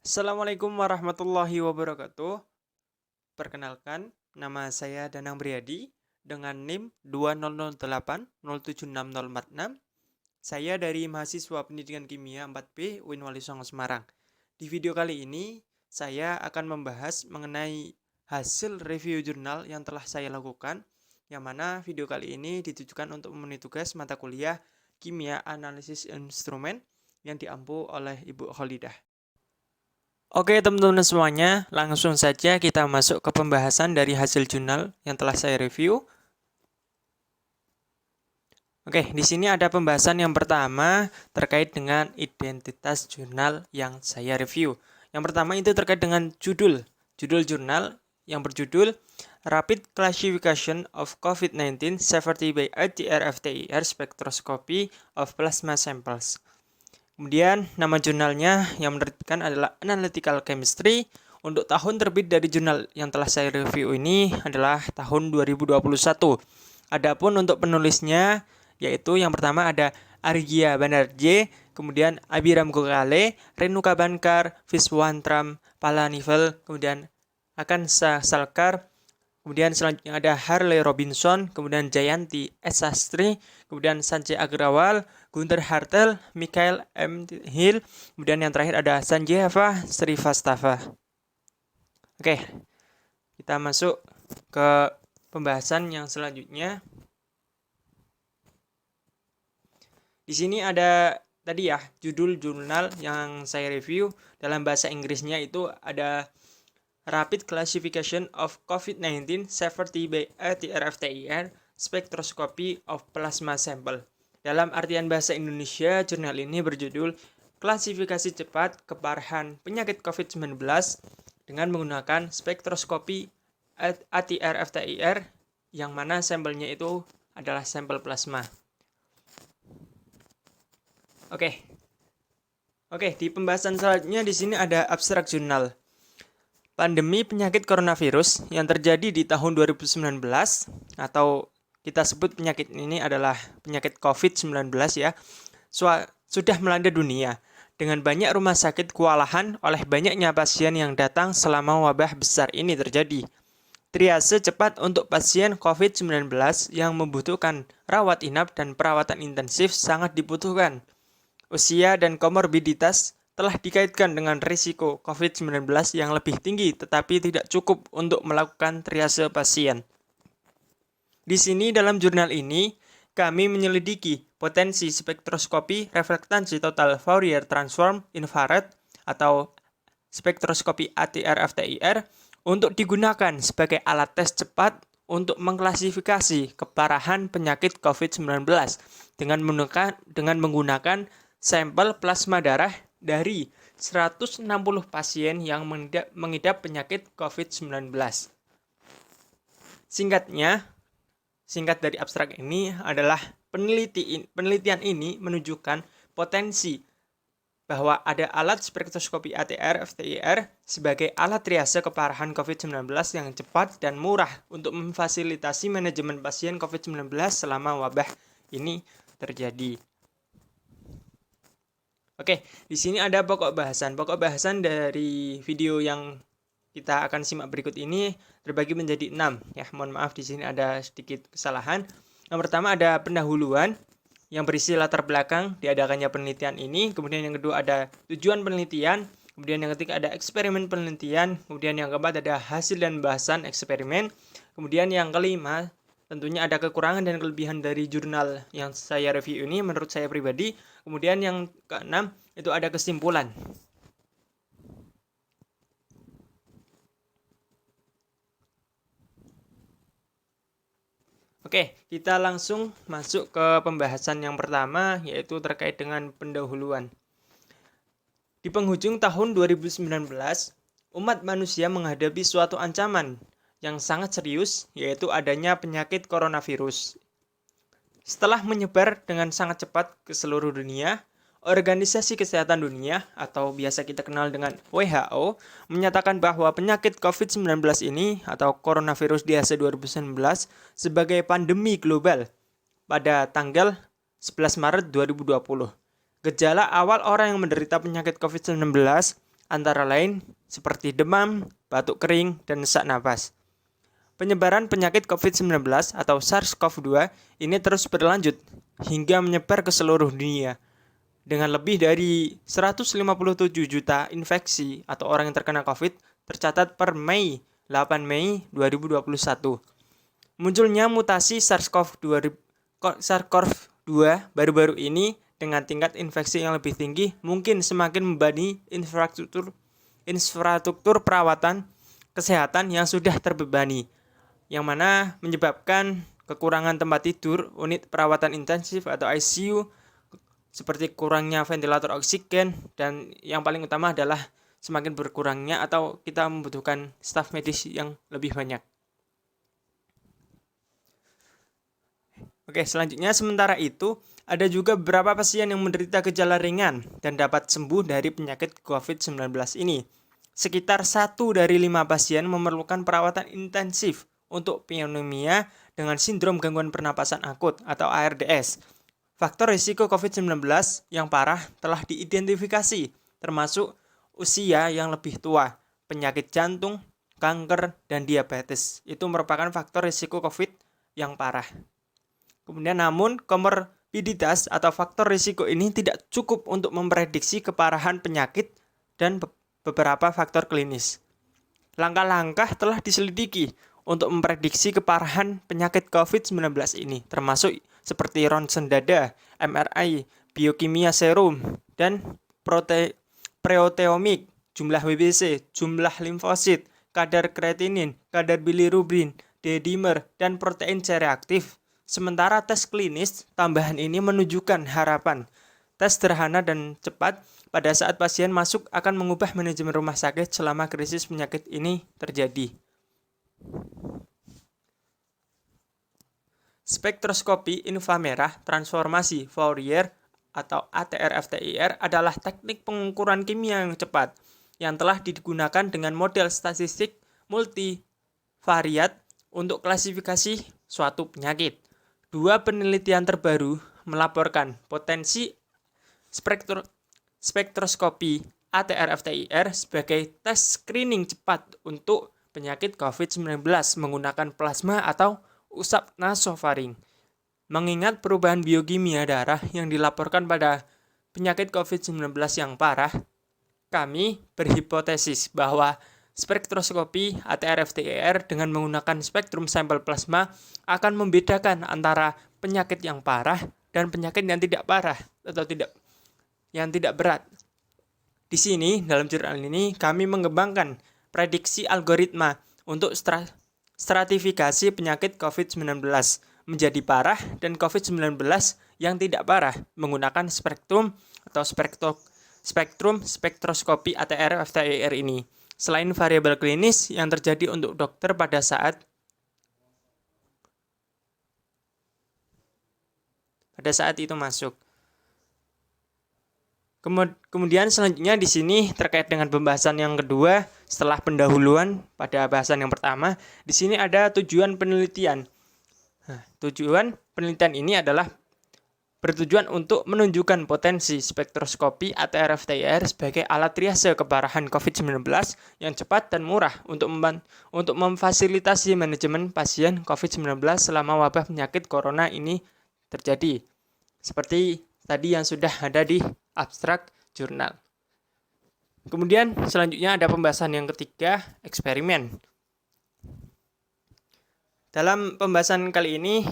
Assalamualaikum warahmatullahi wabarakatuh. Perkenalkan, nama saya Danang Briyadi dengan NIM 2008076046. Saya dari mahasiswa Pendidikan Kimia 4B UIN Wali Songo Semarang. Di video kali ini, saya akan membahas mengenai hasil review jurnal yang telah saya lakukan, yang mana video kali ini ditujukan untuk memenuhi tugas mata kuliah Kimia Analisis Instrumen yang diampu oleh Ibu Kholidah. Oke teman-teman semuanya, langsung saja kita masuk ke pembahasan dari hasil jurnal yang telah saya review. Oke, di sini ada pembahasan yang pertama terkait dengan identitas jurnal yang saya review. Yang pertama itu terkait dengan judul jurnal yang berjudul Rapid Classification of COVID-19 Severity by ATR-FTIR Spectroscopy of Plasma Samples. Kemudian nama jurnalnya yang menerbitkan adalah Analytical Chemistry. Untuk tahun terbit dari jurnal yang telah saya review ini adalah tahun 2021. Adapun untuk penulisnya yaitu yang pertama ada Argia Banerjee, kemudian Abiram Gokale, Renuka Bankar, Viswantram Palanivel, kemudian Akansa Salkar, kemudian selanjutnya ada Harley Robinson, kemudian Jayanti S. Sastri, kemudian Sanjay Agrawal, Gunther Hartel, Michael M. Hill, kemudian yang terakhir ada Sanjayava Srivastava. Oke, kita masuk ke pembahasan yang selanjutnya. Di sini ada tadi ya, judul jurnal yang saya review dalam bahasa Inggrisnya itu ada Rapid Classification of COVID-19 Severity by ATR-FTIR Spectroscopy of Plasma Sample. Dalam artian bahasa Indonesia, jurnal ini berjudul Klasifikasi Cepat Keparahan Penyakit COVID-19 dengan menggunakan spektroskopi ATR-FTIR yang mana sampelnya itu adalah sampel plasma. Oke, di pembahasan selanjutnya di sini ada abstrak jurnal. Pandemi penyakit coronavirus yang terjadi di tahun 2019 atau kita sebut penyakit ini adalah penyakit COVID-19 ya, sudah melanda dunia dengan banyak rumah sakit kewalahan oleh banyaknya pasien yang datang selama wabah besar ini terjadi. Triase cepat untuk pasien COVID-19 yang membutuhkan rawat inap dan perawatan intensif sangat dibutuhkan. Usia dan komorbiditas telah dikaitkan dengan risiko COVID-19 yang lebih tinggi tetapi tidak cukup untuk melakukan triase pasien. Di sini dalam jurnal ini, kami menyelidiki potensi spektroskopi reflektansi total Fourier transform infrared atau spektroskopi ATR-FTIR untuk digunakan sebagai alat tes cepat untuk mengklasifikasi keparahan penyakit COVID-19 dengan menggunakan sampel plasma darah dari 160 pasien yang mengidap penyakit COVID-19. Singkat dari abstrak ini adalah penelitian ini menunjukkan potensi bahwa ada alat spektroskopi ATR-FTIR sebagai alat triase keparahan COVID-19 yang cepat dan murah untuk memfasilitasi manajemen pasien COVID-19 selama wabah ini terjadi. Oke, di sini ada pokok bahasan. Pokok bahasan dari video yang kita akan simak berikut ini terbagi menjadi 6. Ya, mohon maaf di sini ada sedikit kesalahan. Yang pertama ada pendahuluan yang berisi latar belakang diadakannya penelitian ini. Kemudian yang kedua ada tujuan penelitian. Kemudian yang ketiga ada eksperimen penelitian. Kemudian yang keempat ada hasil dan bahasan eksperimen. Kemudian yang kelima tentunya ada kekurangan dan kelebihan dari jurnal yang saya review ini menurut saya pribadi. Kemudian yang keenam itu ada kesimpulan. Oke, kita langsung masuk ke pembahasan yang pertama yaitu terkait dengan pendahuluan. Di penghujung tahun 2019, umat manusia menghadapi suatu ancaman yang sangat serius, yaitu adanya penyakit coronavirus. Setelah menyebar dengan sangat cepat ke seluruh dunia, Organisasi Kesehatan Dunia atau biasa kita kenal dengan WHO menyatakan bahwa penyakit COVID-19 ini atau coronavirus diase 2019 sebagai pandemi global pada tanggal 11 Maret 2020. Gejala awal orang yang menderita penyakit COVID-19 antara lain seperti demam, batuk kering, dan sesak napas. Penyebaran penyakit COVID-19 atau SARS-CoV-2 ini terus berlanjut hingga menyebar ke seluruh dunia. Dengan lebih dari 157 juta infeksi atau orang yang terkena COVID tercatat per 8 Mei 2021. Munculnya mutasi SARS-CoV-2 baru-baru ini dengan tingkat infeksi yang lebih tinggi mungkin semakin membebani infrastruktur perawatan kesehatan yang sudah terbebani, yang mana menyebabkan kekurangan tempat tidur, unit perawatan intensif atau ICU, seperti kurangnya ventilator oksigen, dan yang paling utama adalah semakin berkurangnya atau kita membutuhkan staf medis yang lebih banyak. Oke, selanjutnya sementara itu, ada juga beberapa pasien yang menderita gejala ringan dan dapat sembuh dari penyakit COVID-19 ini. Sekitar 1 dari 5 pasien memerlukan perawatan intensif untuk pneumonia dengan sindrom gangguan pernapasan akut atau ARDS. Faktor risiko COVID-19 yang parah telah diidentifikasi, termasuk usia yang lebih tua, penyakit jantung, kanker, dan diabetes. Itu merupakan faktor risiko COVID yang parah. Kemudian namun komorbiditas atau faktor risiko ini tidak cukup untuk memprediksi keparahan penyakit dan beberapa faktor klinis. Langkah-langkah telah diselidiki untuk memprediksi keparahan penyakit COVID-19 ini, termasuk seperti ronsen dada, MRI, biokimia serum, dan proteomik, jumlah WBC, jumlah limfosit, kadar kreatinin, kadar bilirubin, D-dimer, dan protein C reaktif. Sementara tes klinis tambahan ini menunjukkan harapan. Tes sederhana dan cepat pada saat pasien masuk akan mengubah manajemen rumah sakit selama krisis penyakit ini terjadi. Spektroskopi inframerah transformasi Fourier atau ATR-FTIR adalah teknik pengukuran kimia yang cepat yang telah digunakan dengan model statistik multivariat untuk klasifikasi suatu penyakit. 2 penelitian terbaru melaporkan potensi spektroskopi ATR-FTIR sebagai tes screening cepat untuk penyakit COVID-19 menggunakan plasma atau usap nasofaring. Mengingat perubahan biokimia darah yang dilaporkan pada penyakit COVID-19 yang parah, kami berhipotesis bahwa spektroskopi ATR-FTIR dengan menggunakan spektrum sampel plasma akan membedakan antara penyakit yang parah dan penyakit yang tidak parah atau yang tidak berat. Di sini, dalam jurnal ini, kami mengembangkan prediksi algoritma untuk stratifikasi penyakit COVID-19 menjadi parah dan COVID-19 yang tidak parah menggunakan spektrum spektroskopi ATR-FTIR ini. Selain variabel klinis yang terjadi untuk dokter pada saat itu masuk. Kemudian selanjutnya di sini terkait dengan pembahasan yang kedua setelah pendahuluan pada bahasan yang pertama, di sini ada tujuan penelitian. Nah, tujuan penelitian ini adalah bertujuan untuk menunjukkan potensi spektroskopi ATR-FTIR sebagai alat triase keparahan COVID-19 yang cepat dan murah untuk memfasilitasi manajemen pasien COVID-19 selama wabah penyakit corona ini terjadi. Seperti tadi yang sudah ada di abstrak jurnal. Kemudian selanjutnya ada pembahasan yang ketiga, eksperimen. Dalam pembahasan kali ini,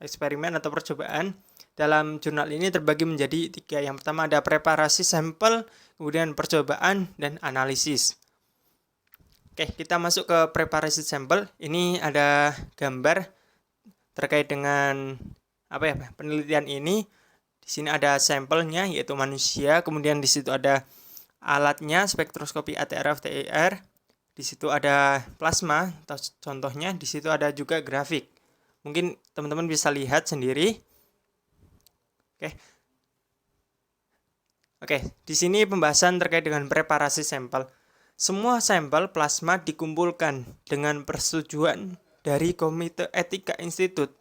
eksperimen atau percobaan dalam jurnal ini terbagi menjadi 3. Yang pertama ada preparasi sampel, kemudian percobaan, dan analisis. Oke, kita masuk ke preparasi sampel. Ini ada gambar terkait dengan penelitian ini. Di sini ada sampelnya yaitu manusia, kemudian di situ ada alatnya spektroskopi ATR-FTIR. Di situ ada plasma atau contohnya, di situ ada juga grafik. Mungkin teman-teman bisa lihat sendiri. Oke, di sini pembahasan terkait dengan preparasi sampel. Semua sampel plasma dikumpulkan dengan persetujuan dari Komite Etika Institut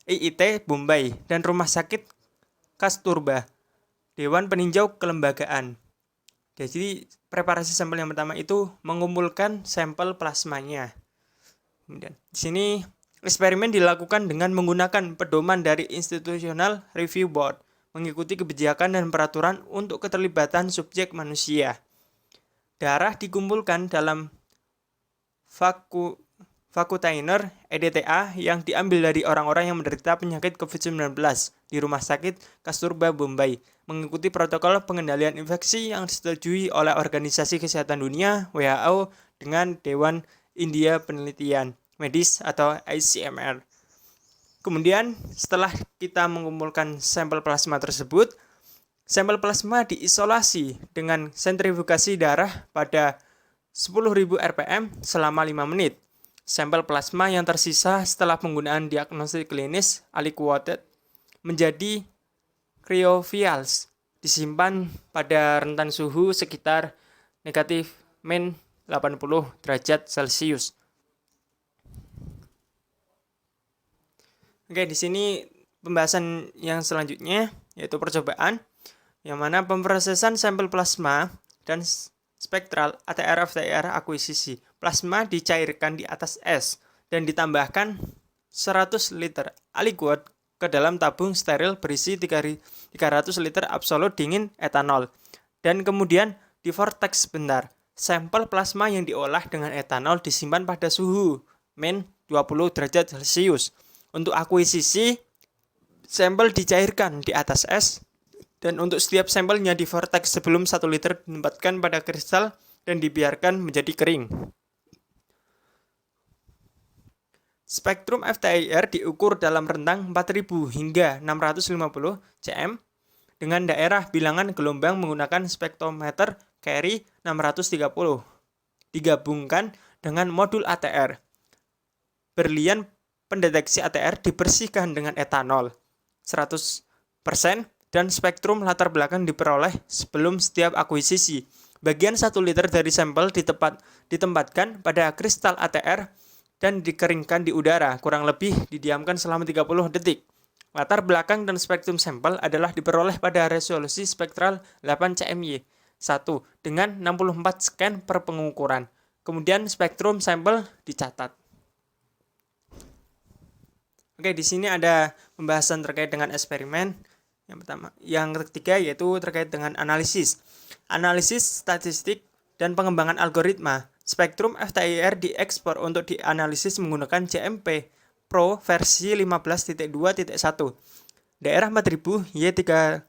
IIT Bombay dan Rumah Sakit Kasturba, Dewan Peninjau Kelembagaan. Jadi preparasi sampel yang pertama itu mengumpulkan sampel plasmanya. Kemudian di sini eksperimen dilakukan dengan menggunakan pedoman dari Institutional Review Board, mengikuti kebijakan dan peraturan untuk keterlibatan subjek manusia. Darah dikumpulkan dalam vacuitainer EDTA yang diambil dari orang-orang yang menderita penyakit COVID-19 di Rumah Sakit Kasturba Bombay, mengikuti protokol pengendalian infeksi yang disetujui oleh Organisasi Kesehatan Dunia (WHO) dengan Dewan India Penelitian Medis atau ICMR. Kemudian setelah kita mengumpulkan sampel plasma tersebut, sampel plasma diisolasi dengan sentrifugasi darah pada 10.000 rpm selama 5 menit. Sampel plasma yang tersisa setelah penggunaan diagnosis klinis aliquoted menjadi cryovials, disimpan pada rentan suhu sekitar negatif min 80 derajat Celcius. Oke, di sini pembahasan yang selanjutnya yaitu percobaan, yang mana pemrosesan sampel plasma dan spektral ATR-FTIR akuisisi. Plasma dicairkan di atas es dan ditambahkan 100 liter aliquot ke dalam tabung steril berisi 300 liter absolut dingin etanol, dan kemudian di vortex sebentar. Sampel plasma yang diolah dengan etanol disimpan pada suhu min 20 derajat Celcius. Untuk akuisisi, sampel dicairkan di atas es, dan untuk setiap sampelnya di vortex sebelum 1 liter ditempatkan pada kristal dan dibiarkan menjadi kering. Spektrum FTIR diukur dalam rentang 4000 hingga 650 cm dengan daerah bilangan gelombang menggunakan spektrometer Curie 630. Digabungkan dengan modul ATR. Berlian pendeteksi ATR dibersihkan dengan etanol 100% dan spektrum latar belakang diperoleh sebelum setiap akuisisi. Bagian 1 liter dari sampel ditempatkan pada kristal ATR dan dikeringkan di udara, kurang lebih didiamkan selama 30 detik. Latar belakang dan spektrum sampel adalah diperoleh pada resolusi spektral 8 cmy 1 dengan 64 scan per pengukuran. Kemudian spektrum sampel dicatat. Oke, di sini ada pembahasan terkait dengan eksperimen. Yang pertama, yang ketiga yaitu terkait dengan analisis statistik dan pengembangan algoritma. Spektrum FTIR diekspor untuk dianalisis menggunakan JMP Pro versi 15.2.1. Daerah 4000 Y301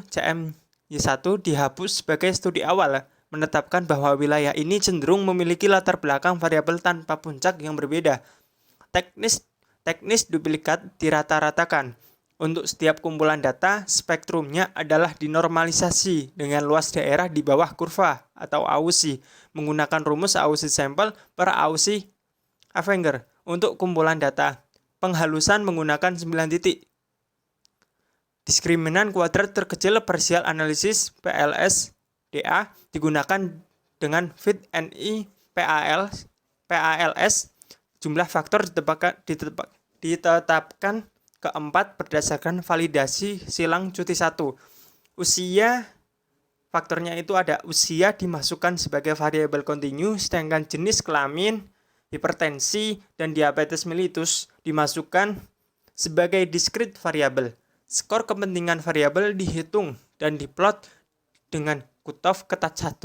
CMY1 dihapus sebagai studi awal, menetapkan bahwa wilayah ini cenderung memiliki latar belakang variabel tanpa puncak yang berbeda. Teknis duplikat dirata-ratakan. Untuk setiap kumpulan data, spektrumnya adalah dinormalisasi dengan luas daerah di bawah kurva atau AUSI menggunakan rumus AUSI sampel per AUSI Avenger. Untuk kumpulan data, penghalusan menggunakan 9 titik. Diskriminan kuadrat terkecil parsial analisis PLS-DA digunakan dengan fit NI PALS. Jumlah faktor ditetapkan keempat berdasarkan validasi silang cuti 1. Usia, faktornya itu ada usia dimasukkan sebagai variabel kontinu, sedangkan jenis kelamin, hipertensi, dan diabetes mellitus dimasukkan sebagai discrete variabel. Skor kepentingan variabel dihitung dan diplot dengan cutoff ketat 1.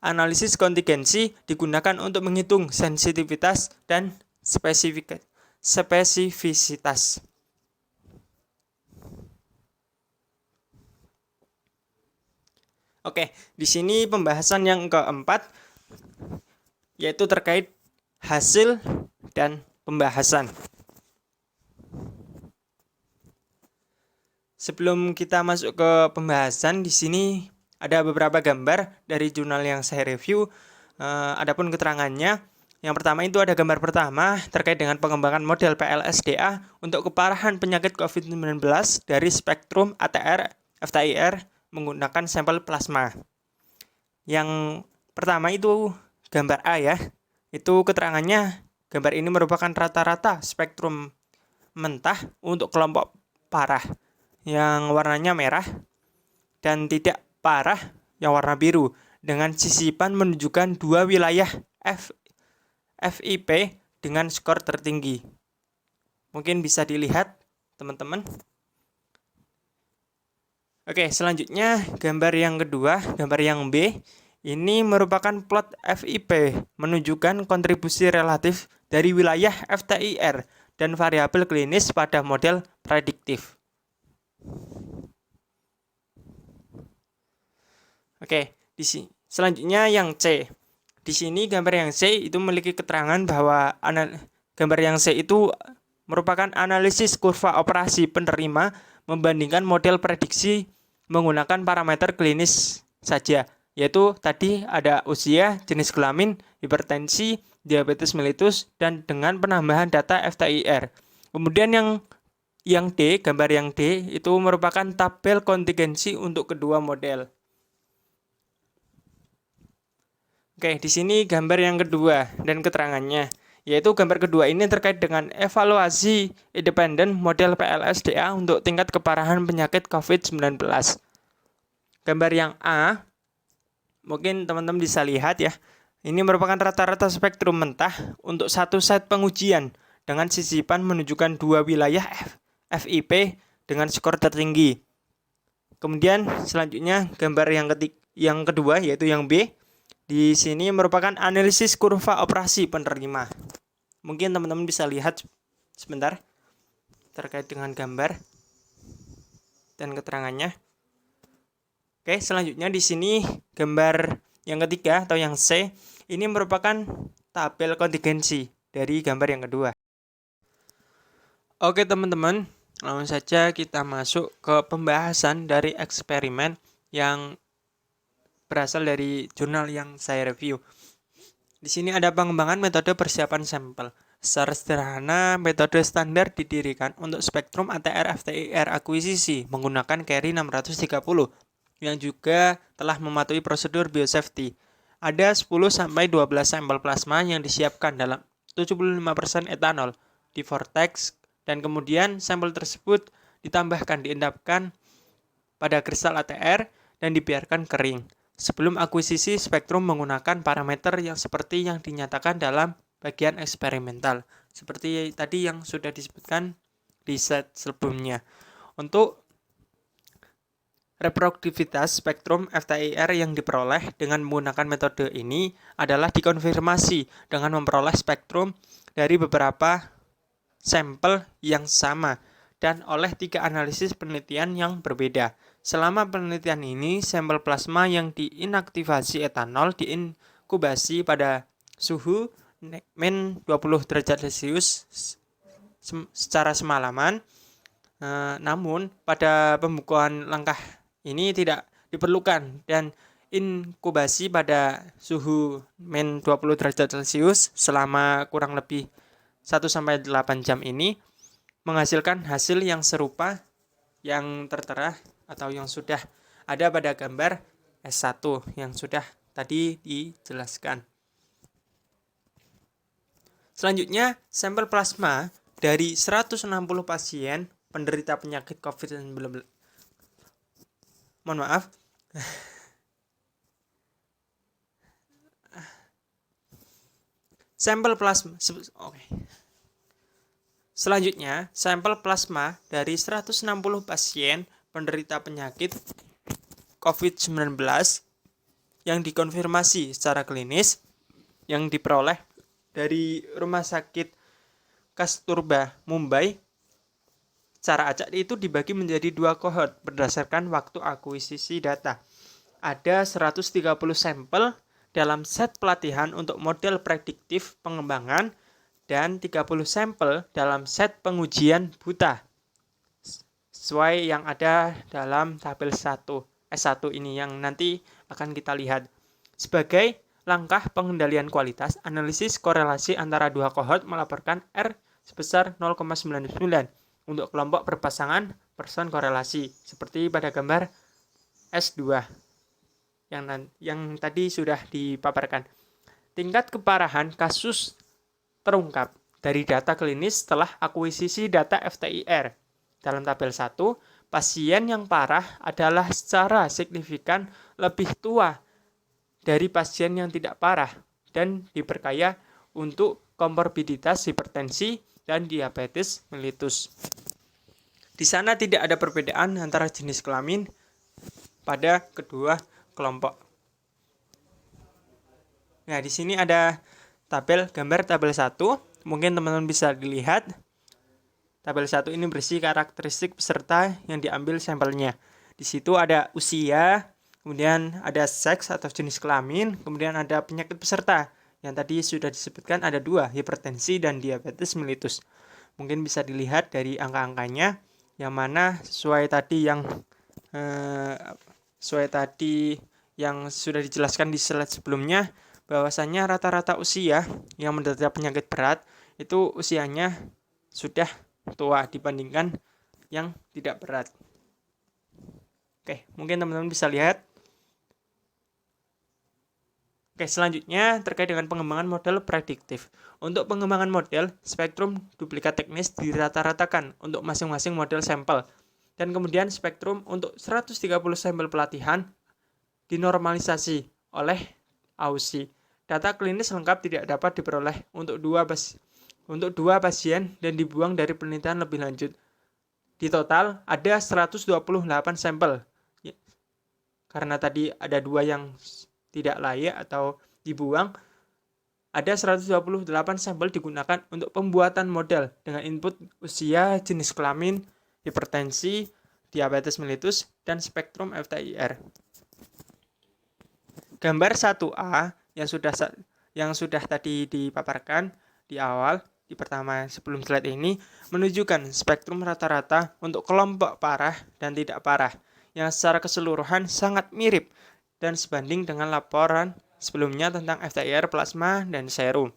Analisis kontingensi digunakan untuk menghitung sensitivitas dan spesifisitas. Oke, di sini pembahasan yang keempat yaitu terkait hasil dan pembahasan. Sebelum kita masuk ke pembahasan, di sini ada beberapa gambar dari jurnal yang saya review. Adapun keterangannya, yang pertama itu ada gambar pertama terkait dengan pengembangan model PLS-DA untuk keparahan penyakit COVID-19 dari spektrum ATR FTIR menggunakan sampel plasma. Yang pertama itu gambar A ya. Itu keterangannya, gambar ini merupakan rata-rata spektrum mentah untuk kelompok parah yang warnanya merah dan tidak parah yang warna biru dengan sisipan menunjukkan dua wilayah FIP dengan skor tertinggi. Mungkin bisa dilihat teman-teman. Oke, selanjutnya gambar yang kedua, gambar yang B. Ini merupakan plot FIP, menunjukkan kontribusi relatif dari wilayah FTIR dan variabel klinis pada model prediktif. Oke, selanjutnya yang C. Di sini gambar yang C itu memiliki keterangan bahwa gambar yang C itu merupakan analisis kurva operasi penerima membandingkan model prediksi menggunakan parameter klinis saja, yaitu tadi ada usia, jenis kelamin, hipertensi, diabetes mellitus, dan dengan penambahan data FTIR. Kemudian yang D, gambar yang D itu merupakan tabel kontingensi untuk kedua model. Oke, di sini gambar yang kedua dan keterangannya, yaitu gambar kedua ini terkait dengan evaluasi independen model PLSDA untuk tingkat keparahan penyakit COVID-19. Gambar yang A, mungkin teman-teman bisa lihat ya, ini merupakan rata-rata spektrum mentah untuk satu set pengujian dengan sisipan menunjukkan dua wilayah FIP dengan skor tertinggi. Kemudian selanjutnya gambar yang kedua yaitu yang B. Di sini merupakan analisis kurva operasi penerima. Mungkin teman-teman bisa lihat sebentar terkait dengan gambar dan keterangannya. Oke, selanjutnya di sini gambar yang ketiga atau yang C ini merupakan tabel kontingensi dari gambar yang kedua. Oke teman-teman, langsung saja kita masuk ke pembahasan dari eksperimen yang berasal dari jurnal yang saya review. Di sini ada pengembangan metode persiapan sampel. Secara sederhana, metode standar didirikan untuk spektrum ATR-FTIR akuisisi menggunakan carry 630 yang juga telah mematuhi prosedur biosafety. Ada 10-12 sampel plasma yang disiapkan dalam 75% etanol di vortex dan kemudian sampel tersebut diendapkan pada kristal ATR dan dibiarkan kering. Sebelum akuisisi spektrum menggunakan parameter yang seperti yang dinyatakan dalam bagian eksperimental. Seperti tadi yang sudah disebutkan di slide sebelumnya. Untuk reproduktivitas spektrum FTIR yang diperoleh dengan menggunakan metode ini adalah dikonfirmasi dengan memperoleh spektrum dari beberapa sampel yang sama dan oleh 3 analisis penelitian yang berbeda. Selama penelitian ini, sampel plasma yang diinaktivasi etanol diinkubasi pada suhu min 20 derajat Celcius secara semalaman. Namun, pada pembukuan langkah ini tidak diperlukan dan inkubasi pada suhu min 20 derajat Celcius selama kurang lebih 1-8 jam ini menghasilkan hasil yang serupa yang tertera atau yang sudah ada pada gambar S1 yang sudah tadi dijelaskan. Selanjutnya, sampel plasma dari 160 pasien penderita penyakit COVID-19. Mohon maaf. Sampel plasma. Oke. Selanjutnya, sampel plasma dari 160 pasien penderita penyakit COVID-19 yang dikonfirmasi secara klinis yang diperoleh dari Rumah Sakit Kasturba, Mumbai. Secara acak itu dibagi menjadi 2 kohort berdasarkan waktu akuisisi data. Ada 130 sampel dalam set pelatihan untuk model prediktif pengembangan dan 30 sampel dalam set pengujian buta. Sesuai yang ada dalam tabel S1 ini yang nanti akan kita lihat. Sebagai langkah pengendalian kualitas, analisis korelasi antara 2 kohort melaporkan R sebesar 0,99 untuk kelompok berpasangan person korelasi, seperti pada gambar S2 yang tadi sudah dipaparkan. Tingkat keparahan kasus terungkap dari data klinis setelah akuisisi data FTIR. Dalam tabel 1, pasien yang parah adalah secara signifikan lebih tua dari pasien yang tidak parah dan diperkaya untuk komorbiditas hipertensi dan diabetes mellitus. Di sana tidak ada perbedaan antara jenis kelamin pada kedua kelompok. Nah, di sini ada gambar tabel 1. Mungkin teman-teman bisa dilihat. Tabel 1 ini berisi karakteristik peserta yang diambil sampelnya. Di situ ada usia, kemudian ada seks atau jenis kelamin, kemudian ada penyakit peserta. Yang tadi sudah disebutkan ada 2, hipertensi dan diabetes mellitus. Mungkin bisa dilihat dari angka-angkanya, yang mana sesuai tadi yang sudah dijelaskan di slide sebelumnya, bahwasanya rata-rata usia yang menderita penyakit berat itu usianya sudah tua dibandingkan yang tidak berat. Oke, mungkin teman-teman bisa lihat. Oke, selanjutnya terkait dengan pengembangan model prediktif. Untuk pengembangan model, spektrum duplikat teknis dirata-ratakan untuk masing-masing model sampel. Dan kemudian spektrum untuk 130 sampel pelatihan dinormalisasi oleh AUSI. Data klinis lengkap tidak dapat diperoleh untuk dua pasien dan dibuang dari penelitian lebih lanjut. Di total ada 128 sampel. Karena tadi ada 2 yang tidak layak atau dibuang, ada 128 sampel digunakan untuk pembuatan model dengan input usia, jenis kelamin, hipertensi, diabetes mellitus, dan spektrum FTIR. Gambar 1A yang sudah tadi dipaparkan di awal, di pertama sebelum slide ini, menunjukkan spektrum rata-rata untuk kelompok parah dan tidak parah, yang secara keseluruhan sangat mirip dan sebanding dengan laporan sebelumnya tentang FTIR plasma dan serum.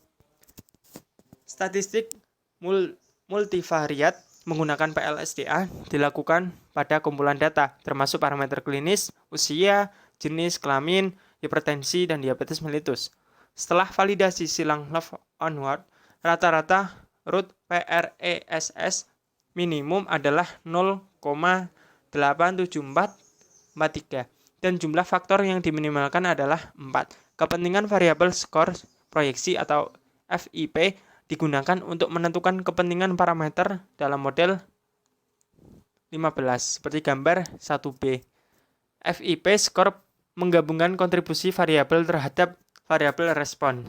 Statistik multivariat menggunakan PLSDA dilakukan pada kumpulan data, termasuk parameter klinis, usia, jenis kelamin, hipertensi, dan diabetes mellitus. Setelah validasi silang love onward, rata-rata root PRESS minimum adalah 0,87443 dan jumlah faktor yang diminimalkan adalah 4. Kepentingan variabel skor proyeksi atau FIP digunakan untuk menentukan kepentingan parameter dalam model 15 seperti gambar 1B. FIP skor menggabungkan kontribusi variabel terhadap variabel respon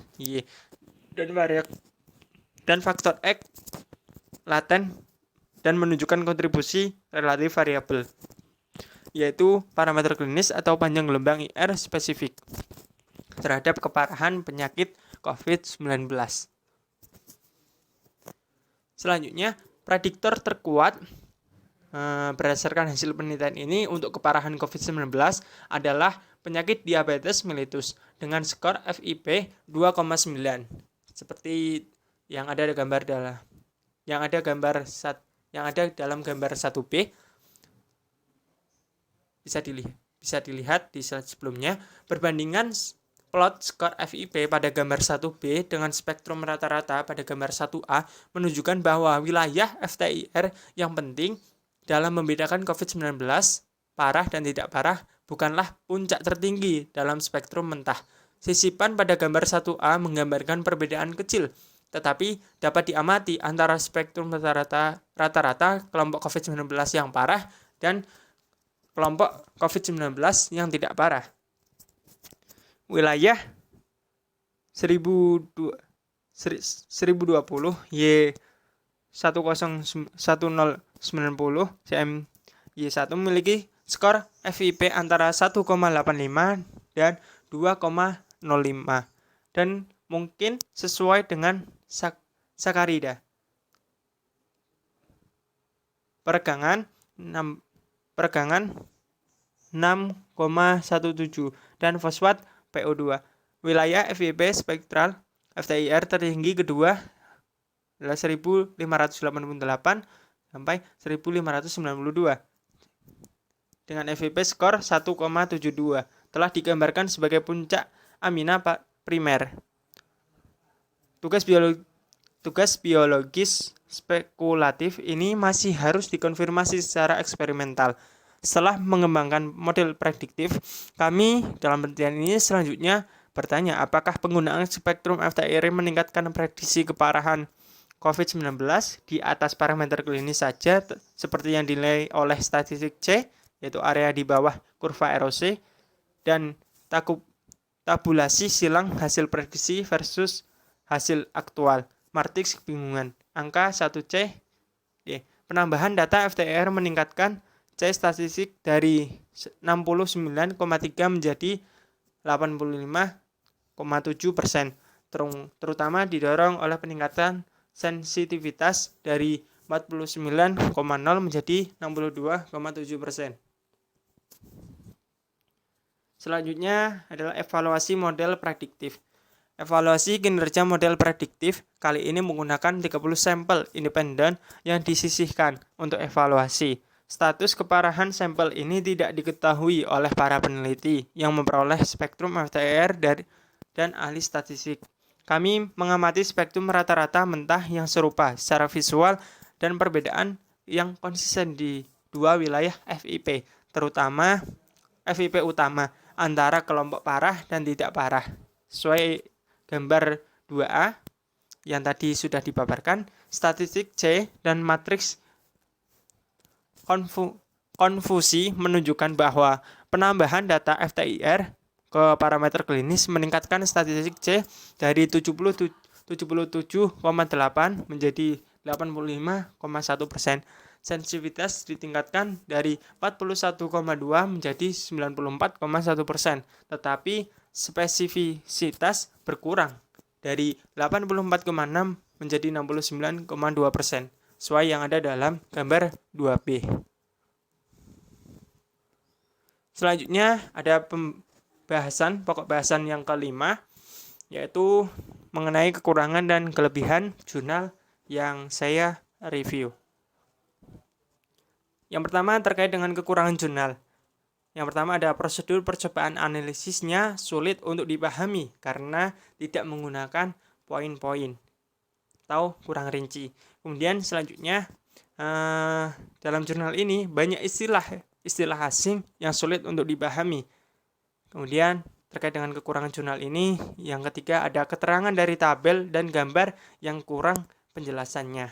dan faktor X laten dan menunjukkan kontribusi relatif variabel, yaitu parameter klinis atau panjang gelombang IR spesifik terhadap keparahan penyakit COVID-19. Selanjutnya, prediktor terkuat berdasarkan hasil penelitian ini untuk keparahan COVID-19 adalah penyakit diabetes mellitus dengan skor FIP 2,9 seperti yang ada dalam gambar 1B. Bisa dilihat di slide sebelumnya, perbandingan plot skor FIP pada gambar 1B dengan spektrum rata-rata pada gambar 1A menunjukkan bahwa wilayah FTIR yang penting dalam membedakan COVID-19 parah dan tidak parah bukanlah puncak tertinggi dalam spektrum mentah. Sisipan pada gambar 1A menggambarkan perbedaan kecil, tetapi dapat diamati antara spektrum rata-rata kelompok COVID-19 yang parah dan kelompok COVID-19 yang tidak parah. Wilayah 1020 Y10090 cm Y1 memiliki skor FIP antara 1,85 dan 2,05 dan mungkin sesuai dengan sakarida. Peregangan 6,17 dan fosfat PO2. Wilayah FIP spektral FTIR tertinggi kedua adalah 1588 sampai 1592 dengan FIP skor 1,72 telah digambarkan sebagai puncak amina primer. tugas biologis spekulatif ini masih harus dikonfirmasi secara eksperimental. Setelah mengembangkan model prediktif, kami dalam penelitian ini selanjutnya bertanya apakah penggunaan spektrum FTIR meningkatkan prediksi keparahan COVID-19 di atas parameter klinis saja seperti yang dinilai oleh statistik C, yaitu area di bawah kurva ROC, dan tabulasi silang hasil prediksi versus hasil aktual. Matriks kebingungan. Angka 1C. Penambahan data FTIR meningkatkan C statistik dari 69,3 menjadi 85,7%, terutama didorong oleh peningkatan sensitivitas dari 49,0 menjadi 62,7%. Selanjutnya adalah evaluasi model prediktif. Evaluasi kinerja model prediktif kali ini menggunakan 30 sampel independen yang disisihkan untuk evaluasi. Status keparahan sampel ini tidak diketahui oleh para peneliti yang memperoleh spektrum FTIR dan ahli statistik. Kami mengamati spektrum rata-rata mentah yang serupa secara visual dan perbedaan yang konsisten di dua wilayah FIP, terutama FIP utama antara kelompok parah dan tidak parah. Sesuai gambar 2A yang tadi sudah dipaparkan, statistik C dan matriks konfusi menunjukkan bahwa penambahan data FTIR ke parameter klinis meningkatkan statistik C dari 77,8 menjadi 85,1%. Sensitivitas ditingkatkan dari 41,2 menjadi 94,1%, tetapi spesifisitas berkurang dari 84,6 menjadi 69,2%, sesuai yang ada dalam gambar 2B. Selanjutnya ada pokok bahasan yang kelima, yaitu mengenai kekurangan dan kelebihan jurnal yang saya review. Yang pertama terkait dengan kekurangan jurnal. Yang pertama ada prosedur percobaan analisisnya sulit untuk dipahami karena tidak menggunakan poin-poin atau kurang rinci. Kemudian selanjutnya dalam jurnal ini banyak istilah asing yang sulit untuk dipahami. Kemudian terkait dengan kekurangan jurnal ini, yang ketiga ada keterangan dari tabel dan gambar yang kurang penjelasannya.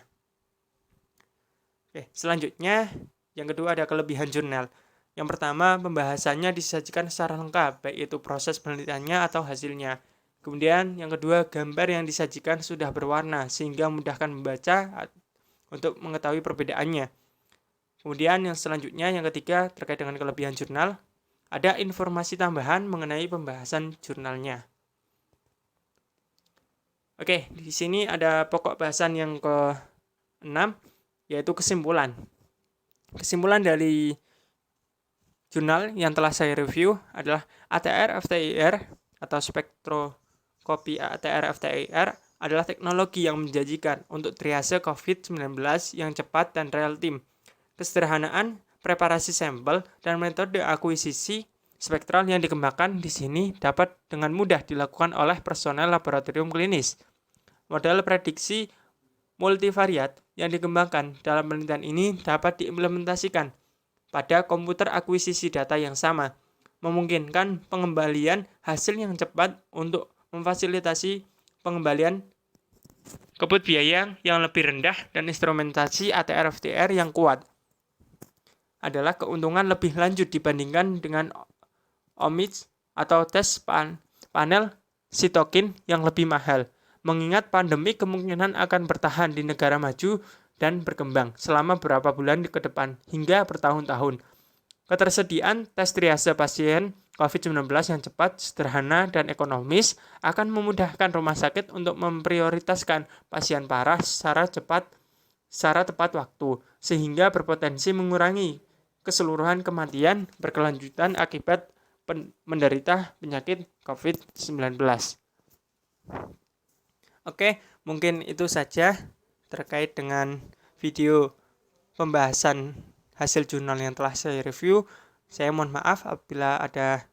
Oke, selanjutnya yang kedua ada kelebihan jurnal. Yang pertama, pembahasannya disajikan secara lengkap, baik itu proses penelitiannya atau hasilnya. Kemudian yang kedua, gambar yang disajikan sudah berwarna sehingga memudahkan membaca untuk mengetahui perbedaannya. Kemudian yang selanjutnya, yang ketiga, terkait dengan kelebihan jurnal, ada informasi tambahan mengenai pembahasan jurnalnya. Oke, di sini ada pokok bahasan yang ke-6, yaitu kesimpulan. Kesimpulan dari jurnal yang telah saya review adalah ATR-FTIR atau spektroskopi ATR-FTIR adalah teknologi yang menjanjikan untuk triase COVID-19 yang cepat dan real time. Kesederhanaan preparasi sampel dan metode akuisisi spektral yang dikembangkan di sini dapat dengan mudah dilakukan oleh personel laboratorium klinis. Model prediksi multivariat yang dikembangkan dalam penelitian ini dapat diimplementasikan pada komputer akuisisi data yang sama, memungkinkan pengembalian hasil yang cepat untuk memfasilitasi pengembalian kebut biaya yang lebih rendah dan instrumentasi ATR-FTIR yang kuat. Adalah keuntungan lebih lanjut dibandingkan dengan omics atau tes panel sitokin yang lebih mahal. Mengingat pandemi kemungkinan akan bertahan di negara maju dan berkembang selama beberapa bulan ke depan hingga bertahun-tahun. Ketersediaan tes triase pasien COVID-19 yang cepat, sederhana, dan ekonomis akan memudahkan rumah sakit untuk memprioritaskan pasien parah secara tepat waktu, sehingga berpotensi mengurangi keseluruhan kematian berkelanjutan akibat menderita penyakit COVID-19. Oke, mungkin itu saja terkait dengan video pembahasan hasil jurnal yang telah saya review. Saya mohon maaf apabila ada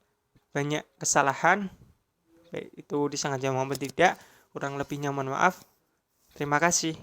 banyak kesalahan, baik itu disengaja maupun tidak. Kurang lebihnya mohon maaf. Terima kasih.